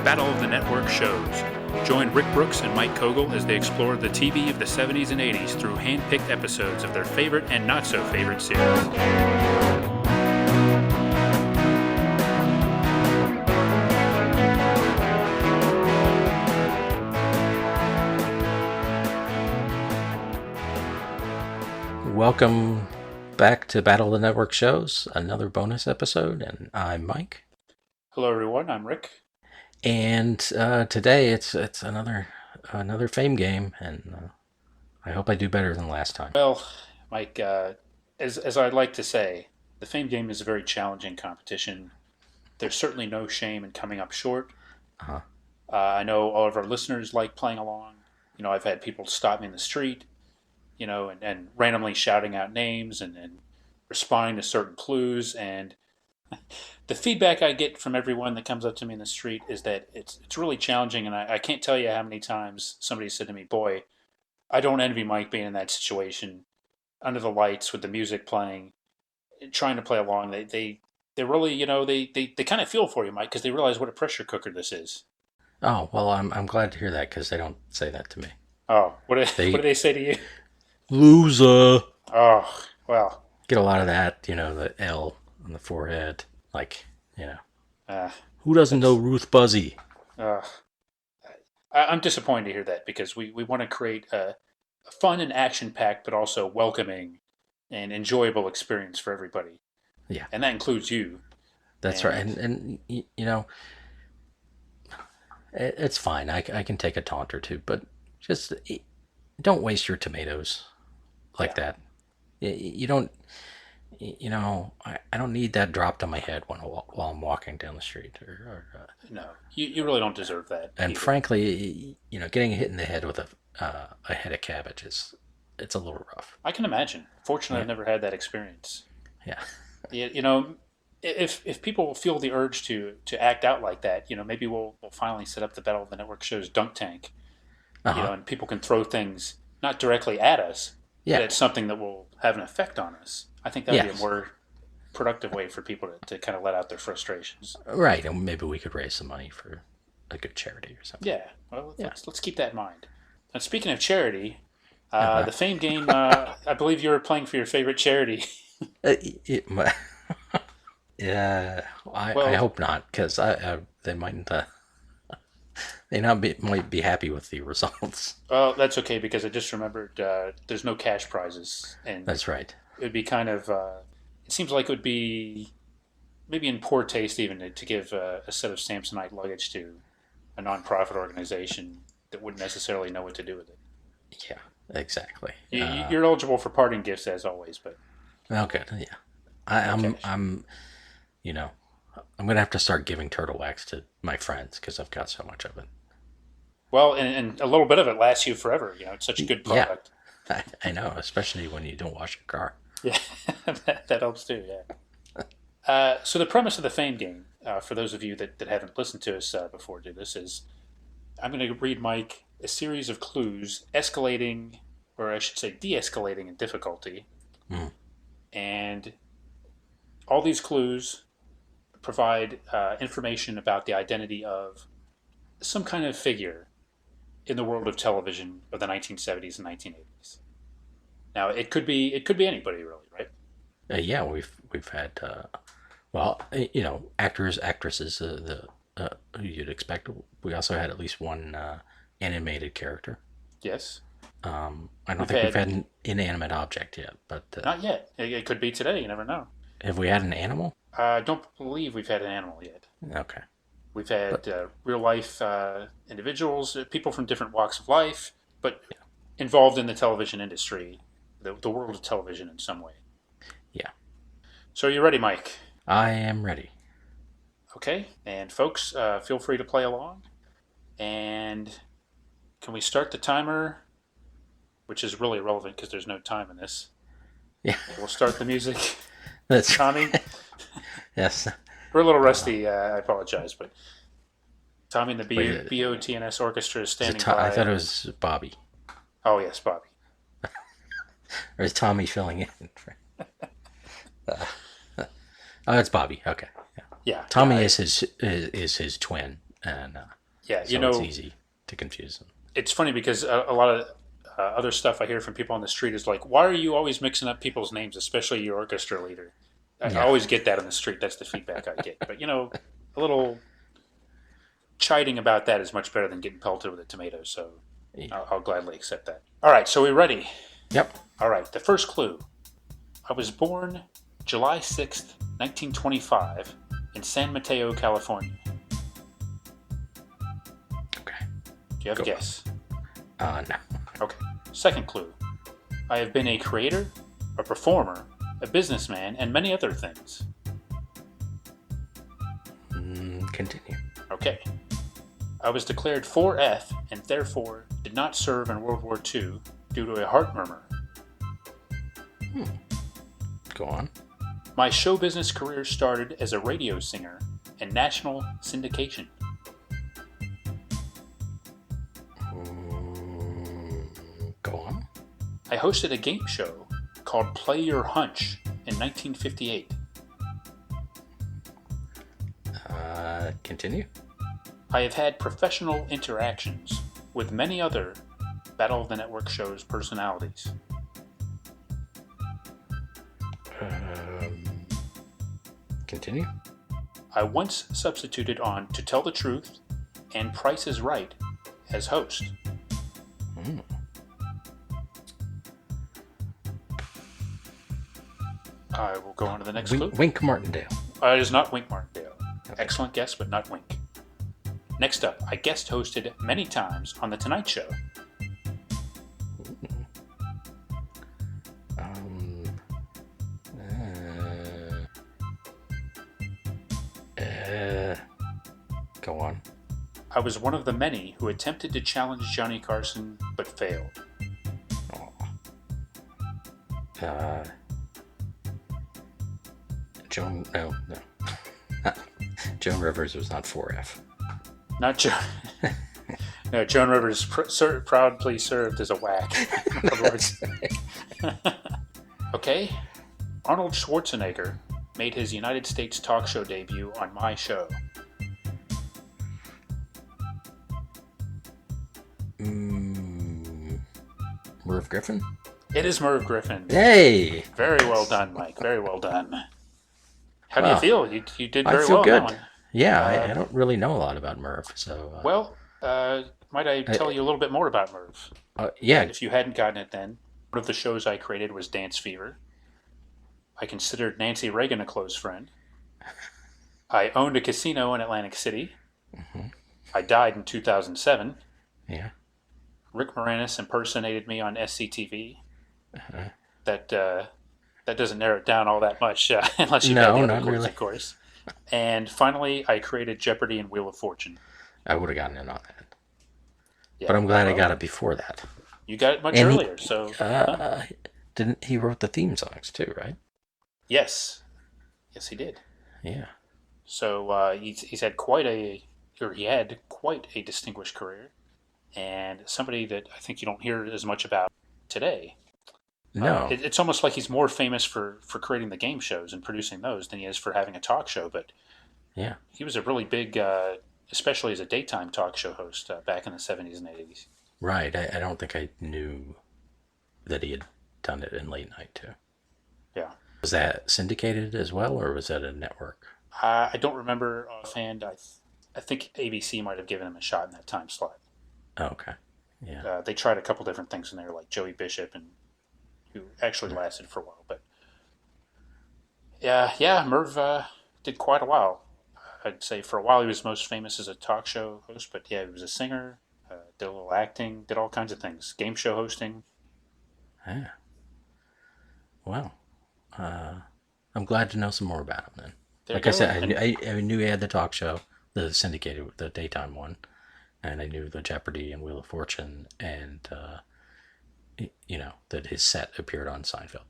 Battle of the Network shows. Join Rick Brooks and Mike Kogel as they explore the TV of the 70s and 80s through hand-picked episodes of their favorite and not-so-favorite series. Welcome back to Battle of the Network shows, another bonus episode, and I'm Mike. Hello, everyone. I'm Rick. And today it's another Fame game, and I hope I do better than last time. Well, Mike, as I'd like to say, the Fame game is a very challenging competition. There's certainly no shame in coming up short. Uh-huh. I know all of our listeners like playing along. You know, I've had people stop me in the street, you know, and randomly shouting out names and responding to certain clues. And the feedback I get from everyone that comes up to me in the street is that it's really challenging. And I can't tell you how many times somebody said to me, boy, I don't envy Mike being in that situation, under the lights with the music playing, trying to play along. They really, you know, they kind of feel for you, Mike, because they realize what a pressure cooker this is. Oh, well, I'm glad to hear that, because they don't say that to me. Oh, what do they say to you? Loser. Oh, well. Get a lot of that, you know, the L on the forehead. Like, you know. Who doesn't know Ruth Buzzy? I'm disappointed to hear that, because we want to create a fun and action-packed, but also welcoming and enjoyable experience for everybody. Yeah. And that includes you. That's right. And you know, it's fine. I can take a taunt or two, but just don't waste your tomatoes like that. You don't, you know, I don't need that dropped on my head while I'm walking down the street. No, you really don't deserve that. And either. Frankly, you know, getting hit in the head with a head of cabbage it's a little rough. I can imagine. Fortunately, I've never had that experience. Yeah. You know, if people feel the urge to act out like that, you know, maybe we'll finally set up the Battle of the Network show's dunk tank. Uh-huh. You know, and people can throw things not directly at us, but it's something that will have an effect on us. I think that would be a more productive way for people to kind of let out their frustrations. Right, and maybe we could raise some money for a good charity or something. Yeah, well, let's keep that in mind. And speaking of charity, the Fame game, I believe you were playing for your favorite charity. Yeah, I hope not, because they might might be happy with the results. Well, that's okay, because I just remembered there's no cash prizes, and that's right. It would be kind of. It seems like it would be maybe in poor taste even to give a set of Samsonite luggage to a nonprofit organization that wouldn't necessarily know what to do with it. Yeah, exactly. You're eligible for parting gifts as always, but okay, yeah. I'm, you know, I'm gonna have to start giving turtle wax to my friends because I've got so much of it. Well, and a little bit of it lasts you forever. You know, it's such a good product. Yeah, I know, especially when you don't wash your car. Yeah, that helps too. Yeah. So the premise of the Fame game, for those of you that haven't listened to us before do this, is I'm going to read Mike a series of clues, escalating, or I should say de-escalating in difficulty. And all these clues provide information about the identity of some kind of figure in the world of television of the 1970s and 1980s. Now, it could be anybody, really, right? Yeah, we've had, well, you know, actors, actresses, who you'd expect. We also had at least one animated character. Yes. I don't think we've had an inanimate object yet, but not yet. It could be today. You never know. Have we had an animal? I don't believe we've had an animal yet. Okay. We've had real life individuals, people from different walks of life, but involved in the television industry, the world of television in some way. Yeah. So are you ready, Mike? I am ready. Okay. And folks, feel free to play along. And can we start the timer? Which is really irrelevant because there's no time in this. Yeah. We'll start the music. That's Tommy? Yes. We're a little rusty. I apologize, but Tommy and the BOTNS Orchestra is standing by. I thought it was Bobby. Oh, yes, Bobby. Or is Tommy filling in? Oh, it's Bobby. Okay. Yeah. Tommy is his twin, and Yeah, so it's easy to confuse them. it's funny because a lot of other stuff I hear from people on the street is like, why are you always mixing up people's names, especially your orchestra leader? I Yeah, always get that on the street. That's the feedback I get. But, a little chiding about that is much better than getting pelted with a tomato, so yeah. I'll gladly accept that. All right, so we're ready. Yep. All right, the first clue. I was born July 6th, 1925, in San Mateo, California. Okay. Do you have a guess? No. Okay. Second clue. I have been a creator, a performer, a businessman, and many other things. Continue. Okay. I was declared 4F and therefore did not serve in World War II due to a heart murmur. Go on. My show business career started as a radio singer and national syndication. Go on. I hosted a game show called Play Your Hunch in 1958. Continue. I have had professional interactions with many other Battle of the Network show's personalities. Continue. I once substituted on To Tell the Truth and Price is Right as host. I will go on to the next clue. Wink Martindale. It is not Wink Martindale. Excellent guess, but not Wink. Next up, I guest hosted many times on The Tonight Show. Go on. I was one of the many who attempted to challenge Johnny Carson but failed. Joan. No. Joan Rivers was not 4F. Not Joan. No, Joan Rivers proudly served as a whack. Okay. Arnold Schwarzenegger made his United States talk show debut on my show. Merv Griffin? It is Merv Griffin. Hey! Very well done, Mike. Very well done. How do you feel? You did very well. I feel good. On that one. Yeah, I don't really know a lot about Merv, so... Well, might I tell you a little bit more about Merv? Yeah. If you hadn't gotten it then, one of the shows I created was Dance Fever. I considered Nancy Reagan a close friend. I owned a casino in Atlantic City. Mm-hmm. I died in 2007. Yeah. Rick Moranis impersonated me on SCTV. Uh-huh. That doesn't narrow it down all that much, unless you had the other clues, of course. And finally, I created Jeopardy and Wheel of Fortune. I would have gotten in on that. Yeah, but I'm glad I got it before that. You got it much earlier, so... Didn't he wrote the theme songs too, right? Yes. Yes, he did. Yeah. So he's had he had quite a distinguished career, and somebody that I think you don't hear as much about today. No. It's almost like he's more famous for creating the game shows and producing those than he is for having a talk show. But yeah, he was a really big, especially as a daytime talk show host back in the 70s and 80s. Right. I don't think I knew that he had done it in late night too. Yeah. Was that syndicated as well, or was that a network? I don't remember offhand. I think ABC might have given him a shot in that time slot. Oh, okay. Yeah. They tried a couple different things in there, like Joey Bishop, and who actually lasted for a while. But yeah, Merv did quite a while. I'd say for a while he was most famous as a talk show host, but yeah, he was a singer, did a little acting, did all kinds of things, game show hosting. Yeah. Well, I'm glad to know some more about him then. Like I said, I knew he had the talk show, the syndicated, the daytime one, and I knew the Jeopardy and Wheel of Fortune, and that his set appeared on Seinfeld.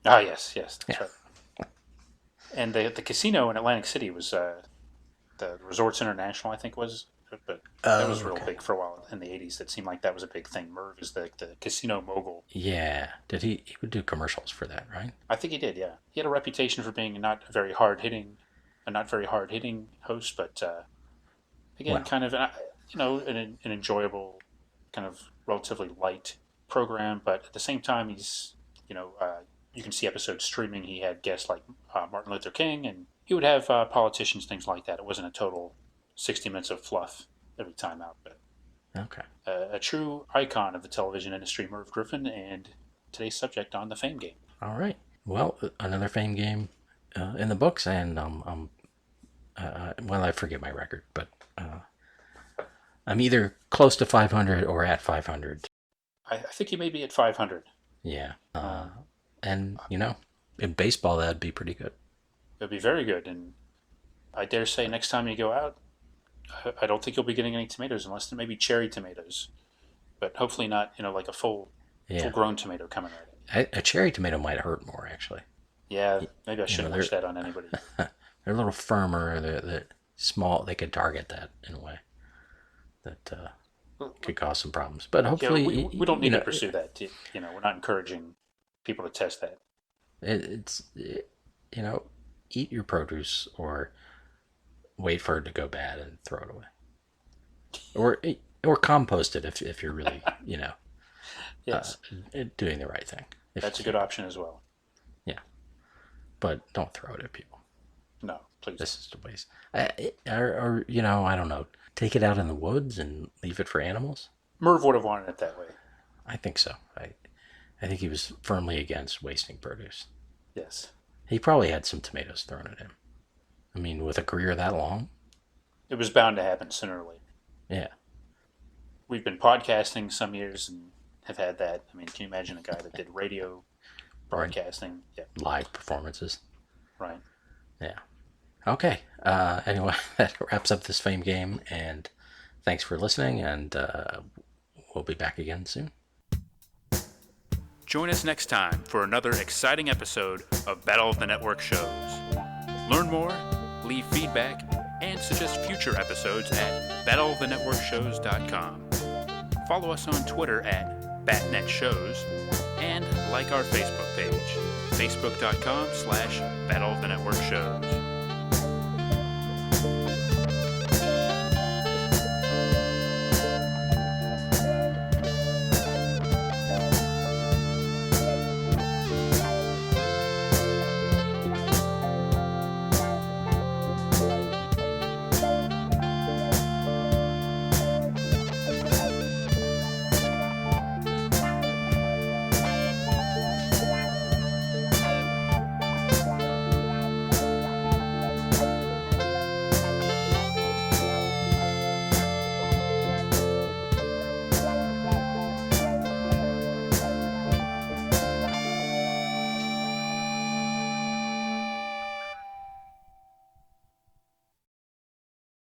Ah, yes, that's right. And the casino in Atlantic City was the Resorts International, I think was, but that was real big for a while in the 80s. That seemed like that was a big thing. Merv is the casino mogul. Yeah. Did he would do commercials for that, right? I think he did, yeah. He had a reputation for being a not very hard-hitting host, but Again, Well, kind of an enjoyable, kind of relatively light program, but at the same time, he's you can see episodes streaming. He had guests like Martin Luther King, and he would have politicians, things like that. It wasn't a total 60 minutes of fluff every time out, but okay. a true icon of the television industry, Merv Griffin, and today's subject on the Fame game. All right. Well, another Fame game in the books, and well, I forget my record, but I'm either close to 500 or at 500. I think he may be at 500. Yeah. And, in baseball, that'd be pretty good. It'd be very good, and I dare say next time you go out, I don't think you'll be getting any tomatoes unless they're maybe cherry tomatoes, but hopefully not, like a full-grown tomato coming at it. A cherry tomato might hurt more, actually. Yeah, maybe I shouldn't wish that on anybody. They're a little firmer. They're small. They could target that in a way that could cause some problems. But hopefully, we don't need to pursue that. We're not encouraging people to test that. Eat your produce or wait for it to go bad and throw it away, or compost it if you're really Yes, doing the right thing. that's a good option as well. Yeah, but don't throw it at people. No, please. This is a waste. Or I don't know. Take it out in the woods and leave it for animals. Merv would have wanted it that way. I think so. I think he was firmly against wasting produce. Yes. He probably had some tomatoes thrown at him. I mean, with a career that long. It was bound to happen sooner or later. Yeah. We've been podcasting some years and have had that. I mean, can you imagine a guy that did radio broadcasting? Yeah. Live performances. Right. Yeah. Okay. Anyway, that wraps up this Fame game, and thanks for listening, and we'll be back again soon. Join us next time for another exciting episode of Battle of the Network Shows. Learn more, leave feedback, and suggest future episodes at battleofthenetworkshows.com. Follow us on Twitter at BatNetShows, and like our Facebook page, facebook.com/Battle of the Network Shows.